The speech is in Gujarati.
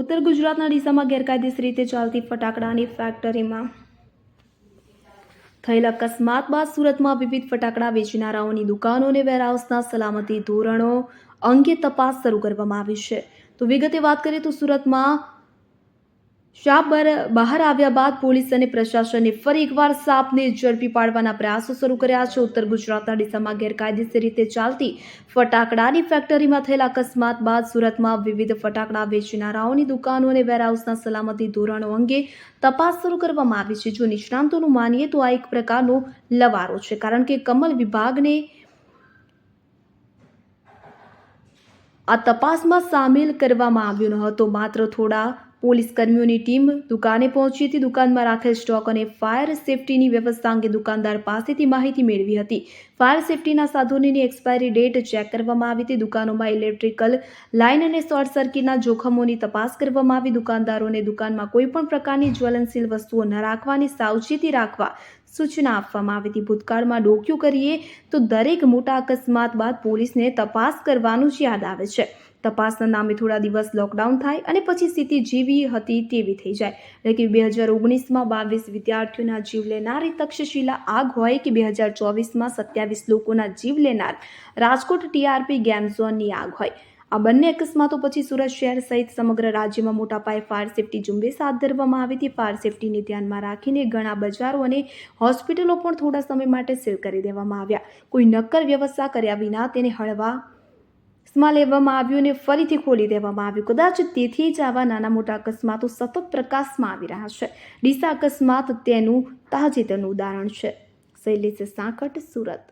ઉત્તર ગુજરાતના ડીસામાં ગેરકાયદેસર રીતે ચાલતી ફટાકડાની ફેક્ટરીમાં થયેલ અકસ્માત બાદ સુરતમાં વિવિધ ફટાકડા વેચનારાઓની દુકાનો અને વેરહાઉસના સલામતી ધોરણો અંગે તપાસ શરૂ કરવામાં આવી છે। તો વિગતે વાત કરીએ તો સુરતમાં સાપ બહાર આવ્યા બાદ પોલીસ અને પ્રશાસને ફરી એકવાર સાપને ઝડપી પાડવાના પ્રયાસો શરૂ કર્યા છે। ઉત્તર ગુજરાતના ડીસામાં ગેરકાયદેસર રીતે ચાલતી ફટાકડાની ફેક્ટરીમાં થયેલા અકસ્માત બાદ સુરતમાં વિવિધ ફટાકડા વેચનારાઓની દુકાનો અને વેરહાઉસના સલામતી ધોરણો અંગે તપાસ શરૂ કરવામાં આવી છે। જો નિષ્ણાંતોનું માનીએ તો આ એક પ્રકારનો લવારો છે, કારણ કે કમલ વિભાગને આ તપાસમાં સામેલ કરવામાં આવ્યો ન હતો। માત્ર થોડા પોલીસ કર્મીઓની ટીમ દુકાને પહોંચી હતી, દુકાનમાં રાખેલ સ્ટોક અને ફાયર સેફટીની વ્યવસ્થા અંગે દુકાનદાર પાસેથી માહિતી મેળવી હતી। ફાયર સેફટીના સાધનોની એક્સપાયરી ડેટ ચેક કરવામાં આવી હતી। દુકાનોમાં ઇલેક્ટ્રિકલ લાઇન અને શોર્ટ સર્કિટના જોખમોની તપાસ કરવામાં આવી। દુકાનદારોને દુકાનમાં કોઈપણ પ્રકારની જ્વલનશીલ વસ્તુઓ ન રાખવાની સાવચેતી રાખવા સૂચના આપવામાં આવી હતી। ભૂતકાળમાં ડોક્યું કરીએ તો દરેક મોટા અકસ્માત બાદ પોલીસને તપાસ કરવાનું જ યાદ આવે છે। તપાસના નામે થોડા દિવસ લોકડાઉન થાય અને પછી સ્થિતિ જેવી હતી તેવી થઈ જાય। એટલે કે 2019માં 22 વિદ્યાર્થીઓના જીવ લેનારી તક્ષશિલા આગ હોય કે 2024માં 27 લોકોના જીવ લેનાર રાજકોટ ટીઆરપી ગેમ ઝોનની આગ હોય, આ બંને અકસ્માતો પછી સુરત શહેર સહિત સમગ્ર રાજ્યમાં મોટા પાયે ફાયર સેફટી ઝુંબેશ હાથ ધરવામાં આવી હતી। ફાયર સેફટીને ધ્યાનમાં રાખીને ઘણા બજારો અને હોસ્પિટલો પણ થોડા સમય માટે સીલ કરી દેવામાં આવ્યા। કોઈ નક્કર વ્યવસ્થા કર્યા વિના તેને હળવામાં લેવામાં આવ્યું અને ફરીથી ખોલી દેવામાં આવ્યું। કદાચ તેથી જ આવા નાના મોટા અકસ્માતો સતત પ્રકાશમાં આવી રહ્યા છે। ડીસા અકસ્માત તેનું તાજેતરનું ઉદાહરણ છે। શૈલેષ સાંકટ, સુરત।